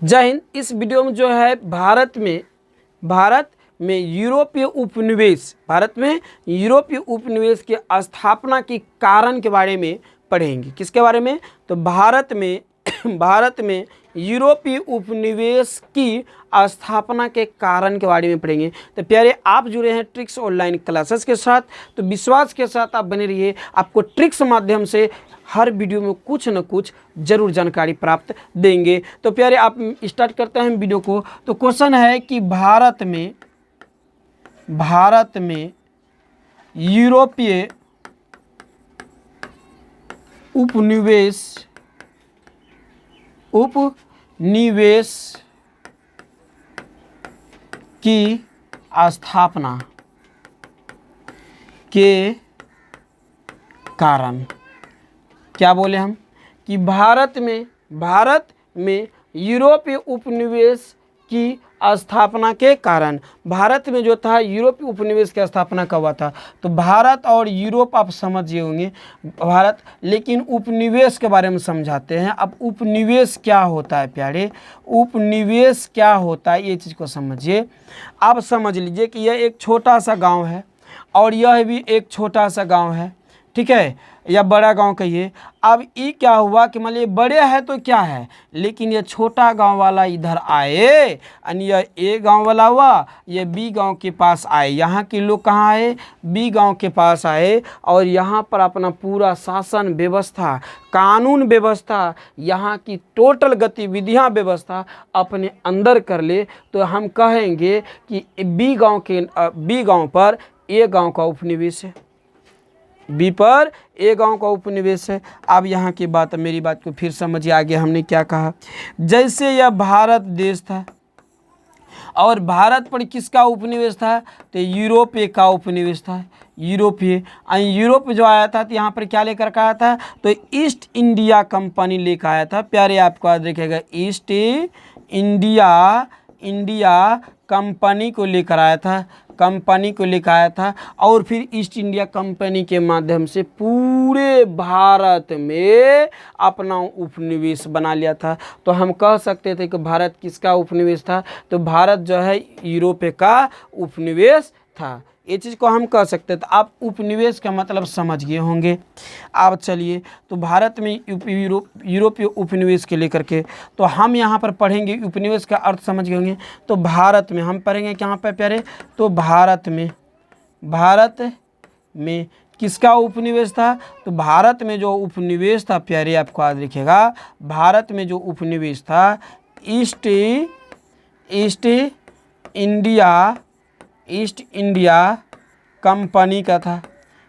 जय हिंद। इस वीडियो में जो है भारत में यूरोपीय उपनिवेश के स्थापना के कारण के बारे में पढ़ेंगे। किसके बारे में? तो भारत में यूरोपीय उपनिवेश की स्थापना के कारण के बारे में पढ़ेंगे। तो प्यारे, आप जुड़े हैं ट्रिक्स ऑनलाइन क्लासेस के साथ, तो विश्वास के साथ आप बने रहिए। आपको ट्रिक्स माध्यम से हर वीडियो में कुछ न कुछ जरूर जानकारी प्राप्त देंगे। तो प्यारे, आप स्टार्ट करते हैं वीडियो को। तो क्वेश्चन है कि भारत में यूरोपीय उपनिवेश की स्थापना के कारण, क्या बोले हम कि भारत में यूरोपीय उपनिवेश की स्थापना के कारण, भारत में जो था यूरोपीय उपनिवेश की स्थापना कब हुआ था? तो भारत और यूरोप आप समझिए होंगे भारत, लेकिन उपनिवेश के बारे में समझाते हैं। अब उपनिवेश क्या होता है प्यारे? उपनिवेश क्या होता है ये चीज़ को समझिए। आप समझ लीजिए कि यह एक छोटा सा गांव है और यह भी एक छोटा सा गांव है, ठीक है, या बड़ा गांव कहिए। अब ये क्या हुआ कि मान लीजिए बड़े है तो क्या है, लेकिन ये छोटा गांव वाला इधर आए, यानी यह ए गांव वाला हुआ, ये बी गांव के पास आए। यहाँ के लोग कहाँ आए? बी गांव के पास आए और यहाँ पर अपना पूरा शासन व्यवस्था, कानून व्यवस्था, यहाँ की टोटल गतिविधियाँ व्यवस्था अपने अंदर कर ले, तो हम कहेंगे कि बी गांव पर ए गांव का उपनिवेश है, बी पर ए गांव का उपनिवेश है। अब यहाँ की बात, मेरी बात को फिर समझिए आगे हमने क्या कहा। जैसे यह भारत देश था और भारत पर किसका उपनिवेश था? तो यूरोपीय का उपनिवेश था। यूरोप जो आया था तो यहाँ पर क्या लेकर के आया था? तो ईस्ट इंडिया कंपनी लेकर आया था। प्यारे, आपको याद रखिएगा, ईस्ट इंडिया कंपनी को लेकर आया था और फिर ईस्ट इंडिया कंपनी के माध्यम से पूरे भारत में अपना उपनिवेश बना लिया था। तो हम कह सकते थे कि भारत किसका उपनिवेश था? तो भारत जो है यूरोप का उपनिवेश था। ये चीज़ को हम कह सकते हैं। तो आप उपनिवेश का मतलब समझ गए होंगे। अब चलिए, तो भारत में यूरोपीय उपनिवेश के लेकर के तो हम यहाँ पर पढ़ेंगे, उपनिवेश का अर्थ समझ गए होंगे। तो भारत में हम पढ़ेंगे कहाँ पर प्यारे? तो भारत में किसका उपनिवेश था? तो भारत में जो उपनिवेश था प्यारे, आपको याद रखिएगा, भारत में जो उपनिवेश था ईस्ट इंडिया कंपनी का था।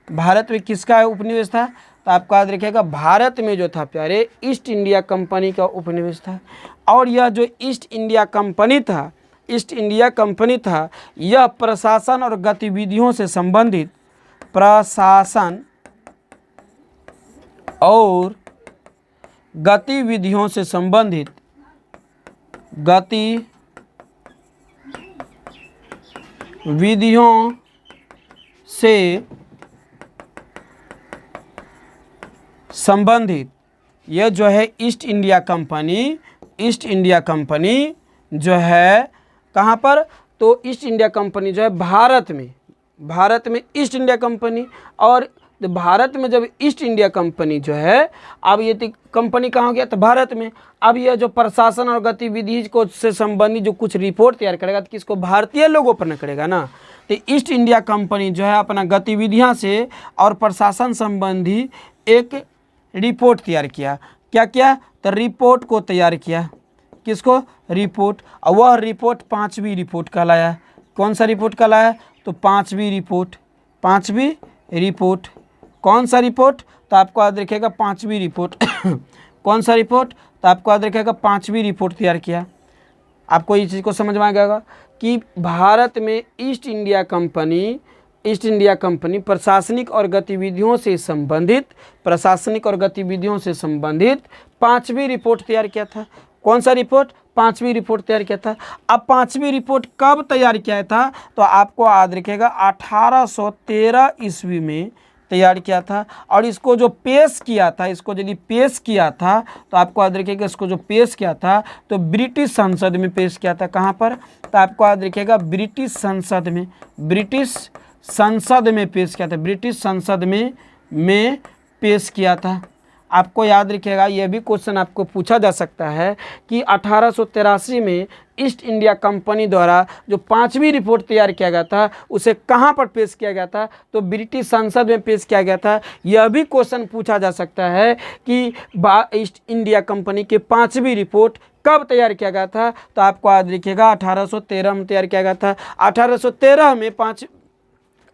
भारत में किसका उपनिवेश था? तो आपको याद रखिएगा, भारत में जो था प्यारे ईस्ट इंडिया कंपनी का उपनिवेश था। और यह जो ईस्ट इंडिया कंपनी था यह प्रशासन और गतिविधियों से संबंधित यह जो है ईस्ट इंडिया कंपनी जो है कहाँ पर? तो ईस्ट इंडिया कंपनी जो है भारत में ईस्ट इंडिया कंपनी, और भारत में जब ईस्ट इंडिया कंपनी जो है, अब ये कंपनी कहाँ हो गया? तो भारत में। अब यह जो प्रशासन और गतिविधि को से संबंधित जो कुछ रिपोर्ट तैयार करेगा, तो किसको? भारतीय लोगों पर न करेगा ना। तो ईस्ट इंडिया कंपनी जो है अपना गतिविधियाँ से और प्रशासन संबंधी एक रिपोर्ट तैयार किया। क्या किया? तो रिपोर्ट को तैयार किया। किसको? रिपोर्ट। और वह रिपोर्ट 5वीं रिपोर्ट कहलाया। कौन सा रिपोर्ट कहलाया? तो 5वीं रिपोर्ट। कौन सा रिपोर्ट? तो आपको याद रखिएगा 5वीं रिपोर्ट। कौन सा रिपोर्ट? तो आपको याद रखिएगा 5वीं रिपोर्ट तैयार किया। आपको ये चीज़ को समझ में आ गया कि भारत में ईस्ट इंडिया कंपनी प्रशासनिक और गतिविधियों से संबंधित 5वीं रिपोर्ट तैयार किया था। कौन सा रिपोर्ट? 5वीं रिपोर्ट तैयार किया था। अब 5वीं रिपोर्ट कब तैयार किया था? तो आपको याद रखिएगा 1813 ईस्वी में तैयार किया था। और इसको जो पेश किया था, इसको यदि पेश किया था तो आपको याद रखिएगा, इसको जो पेश किया था तो ब्रिटिश संसद में पेश किया था। कहाँ पर? तो आपको याद रखिएगा ब्रिटिश संसद में, ब्रिटिश संसद में पेश किया था, ब्रिटिश संसद में पेश किया था। आपको याद रखिएगा, यह भी क्वेश्चन आपको पूछा जा सकता है कि 1883 में ईस्ट इंडिया कंपनी द्वारा जो 5वीं रिपोर्ट तैयार किया गया था उसे कहाँ पर पेश किया गया था? तो ब्रिटिश संसद में पेश किया गया था। यह भी क्वेश्चन पूछा जा सकता है कि ईस्ट इंडिया कंपनी की 5वीं रिपोर्ट कब तैयार किया गया था? तो आपको याद रखिएगा 1813 में तैयार किया गया था।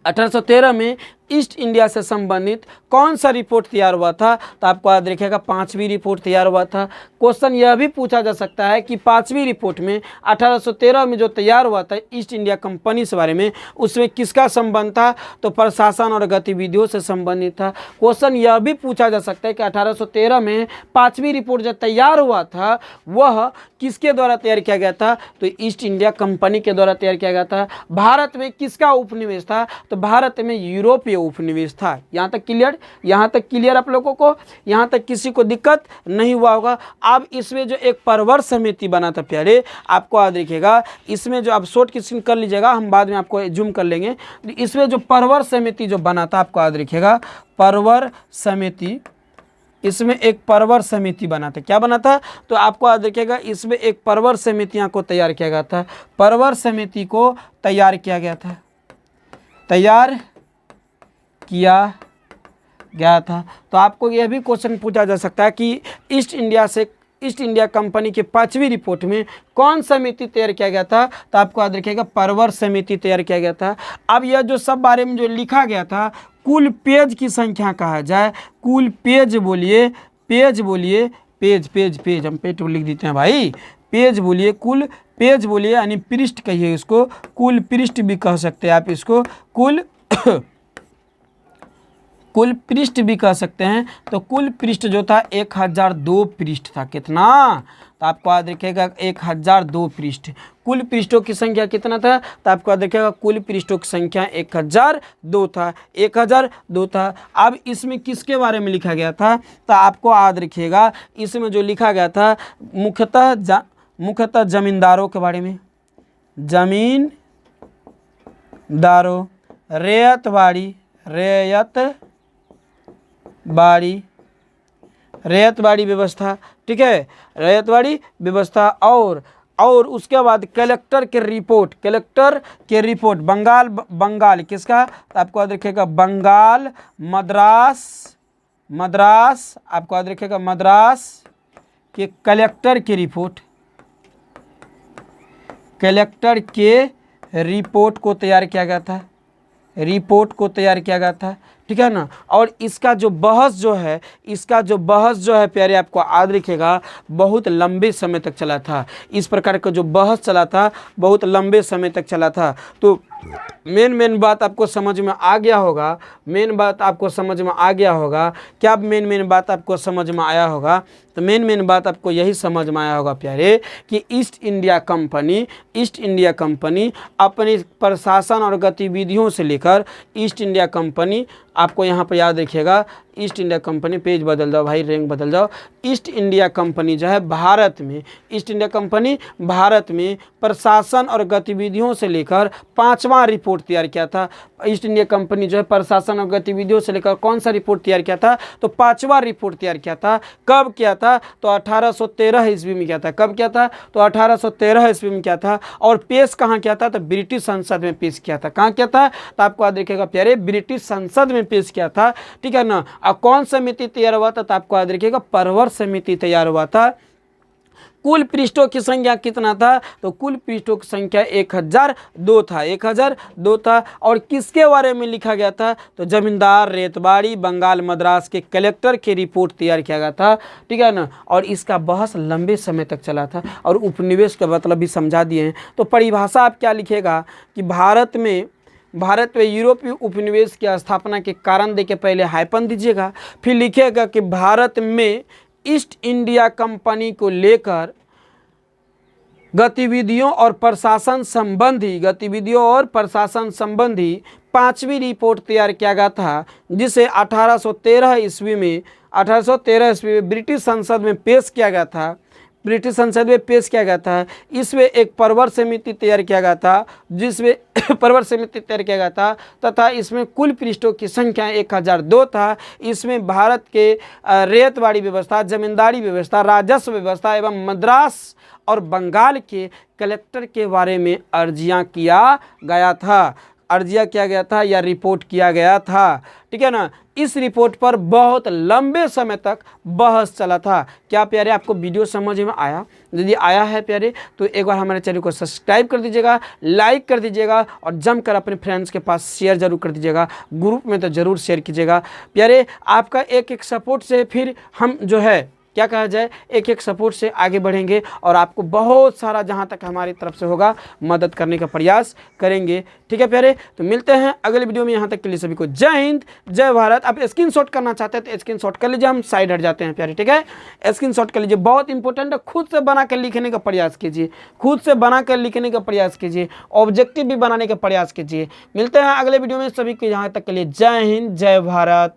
1813 में ईस्ट इंडिया से संबंधित कौन सा रिपोर्ट तैयार हुआ था? तो आपको याद रखिएगा 5वीं रिपोर्ट तैयार हुआ था। क्वेश्चन यह भी पूछा जा सकता है कि 5वीं रिपोर्ट में 1813 में जो तैयार हुआ था ईस्ट इंडिया कंपनी से बारे में, उसमें किसका संबंध था? तो प्रशासन और गतिविधियों से संबंधित था। क्वेश्चन यह भी पूछा जा सकता है कि 1813 में 5वीं रिपोर्ट जो तैयार हुआ था वह किसके द्वारा तैयार किया गया था? तो ईस्ट इंडिया कंपनी के द्वारा तैयार किया गया था। भारत में किसका उपनिवेश था? तो भारत में यूरोपीय उपनिवेश था। यहाँ तक क्लियर? यहाँ तक क्लियर आप लोगों को? यहाँ तक किसी को दिक्कत नहीं हुआ होगा? अब इसमें जो एक परवर समिति बना था प्यारे, आपको याद रखिएगा, इसमें जो आप शॉर्ट क्वेश्चन कर लीजिएगा, हम बाद में आपको जूम कर लेंगे। इसमें जो परवर समिति जो बना था, आपको याद रखिएगा परवर समिति, इसमें एक परवर समिति बना था। क्या बना था? तो आपको याद रखिएगा इसमें एक परवर समितियां को तैयार किया गया था। परवर समिति को तैयार किया गया था, तैयार किया गया था। तो आपको यह भी क्वेश्चन पूछा जा सकता है कि ईस्ट इंडिया कंपनी की 5वीं रिपोर्ट में कौन समिति तैयार किया गया था? तो आपको याद रखिएगा परवर समिति तैयार किया गया था। अब यह जो सब बारे में जो लिखा गया था, कुल पेज की संख्या कहा जाए, कुल पेज बोलिए, पेज बोलिए, पेज हम पेज लिख देते हैं भाई, पेज बोलिए, कुल पेज बोलिए, यानी पृष्ठ कहिए इसको, कुल पृष्ठ भी कह सकते हैं आप इसको, कुल कुल पृष्ठ भी कह सकते हैं। तो कुल पृष्ठ जो था 1002 पृष्ठ था। कितना? तो आपको याद रखिएगा 1002 पृष्ठ। कुल पृष्ठों की संख्या कितना था? तो आपको याद रखिएगा कुल पृष्ठों की संख्या 1002 था, 1002 था। अब इसमें किसके बारे में लिखा गया था? तो आपको याद रखिएगा इसमें जो लिखा गया था मुख्यतः जमींदारों के बारे में, जमींदारों, रैयतवाड़ी व्यवस्था, ठीक है, रैयतवाड़ी व्यवस्था। और उसके बाद कलेक्टर के रिपोर्ट बंगाल किसका? तो आपको याद रखिएगा बंगाल, मद्रास, आपको याद रखिएगा मद्रास के कलेक्टर की रिपोर्ट, कलेक्टर के रिपोर्ट को तैयार किया गया था, ठीक है ना। और इसका जो बहस जो है प्यारे, आपको याद रखिएगा बहुत लंबे समय तक चला था। इस प्रकार का जो बहस चला था बहुत लंबे समय तक चला था। तो मेन बात आपको समझ में आ गया होगा, क्या मेन बात आपको समझ में आया होगा? तो मेन बात आपको यही समझ में आया होगा प्यारे कि ईस्ट इंडिया कंपनी अपने प्रशासन और गतिविधियों से लेकर ईस्ट इंडिया कंपनी, आपको यहाँ पर याद रखिएगा ईस्ट इंडिया कंपनी, पेज बदल जाओ भाई, रैंक बदल जाओ। ईस्ट इंडिया कंपनी जो है भारत में प्रशासन और गतिविधियों से लेकर 5वां रिपोर्ट तैयार किया था। ईस्ट इंडिया कंपनी जो है प्रशासन और गतिविधियों से लेकर कौन सा रिपोर्ट तैयार किया था? तो 5वां रिपोर्ट तैयार किया था। कब किया था? तो 1813 ईस्वी में किया था। कब किया था? तो 1813 ईस्वी में किया था। और पेश कहाँ किया था? तो ब्रिटिश संसद में पेश किया था। कहाँ किया था? तो आपको याद रखिएगा प्यारे ब्रिटिश संसद में पेश किया था, ठीक है ना। अब कौन समिति तैयार हुआ था? तो आपको याद रखिएगा परवर समिति तैयार हुआ था। कुल पृष्ठों की संख्या कितना था? तो कुल पृष्ठों की संख्या 1002 था। और किसके बारे में लिखा गया था? तो जमींदार, रेतबाड़ी, बंगाल, मद्रास के कलेक्टर की रिपोर्ट तैयार किया गया था, ठीक है ना। और इसका बहस लंबे समय तक चला था और उपनिवेश का मतलब भी समझा दिए हैं। तो परिभाषा आप क्या लिखेगा कि भारत में यूरोपीय उपनिवेश की स्थापना के कारण देके पहले हाइपन दीजिएगा, फिर लिखिएगा कि भारत में ईस्ट इंडिया कंपनी को लेकर गतिविधियों और प्रशासन संबंधी 5वीं रिपोर्ट तैयार किया गया था, जिसे 1813 ईस्वी में ब्रिटिश संसद में पेश किया गया था। इसमें एक परवर समिति तैयार किया गया था, तथा इसमें कुल पृष्ठों की संख्या 1002 था। इसमें भारत के रेतवाड़ी व्यवस्था, जमींदारी व्यवस्था, राजस्व व्यवस्था एवं मद्रास और बंगाल के कलेक्टर के बारे में अर्जियां किया गया था या रिपोर्ट किया गया था। ठीक है ना। इस रिपोर्ट पर बहुत लंबे समय तक बहस चला था। क्या प्यारे आपको वीडियो समझ में आया? यदि आया है प्यारे तो एक बार हमारे चैनल को सब्सक्राइब कर दीजिएगा, लाइक कर दीजिएगा और जमकर अपने फ्रेंड्स के पास शेयर जरूर कर दीजिएगा। ग्रुप में तो ज़रूर शेयर कीजिएगा प्यारे। आपका एक सपोर्ट से फिर हम जो है क्या कहा जाए, एक सपोर्ट से आगे बढ़ेंगे और आपको बहुत सारा जहां तक हमारी तरफ से होगा मदद करने का प्रयास करेंगे। ठीक है प्यारे, तो मिलते हैं अगले वीडियो में। यहां तक के लिए सभी को जय हिंद, जय भारत। आप स्क्रीनशॉट करना चाहते हैं तो स्क्रीनशॉट कर लीजिए, हम साइड हट जाते हैं प्यारे। ठीक है, स्क्रीनशॉट कर लीजिए, बहुत इंपॉर्टेंट है। खुद से बना कर लिखने का प्रयास कीजिए, ऑब्जेक्टिव भी बनाने का प्रयास कीजिए। मिलते हैं अगले वीडियो में, सभी को यहाँ तक के लिए जय हिंद, जय भारत।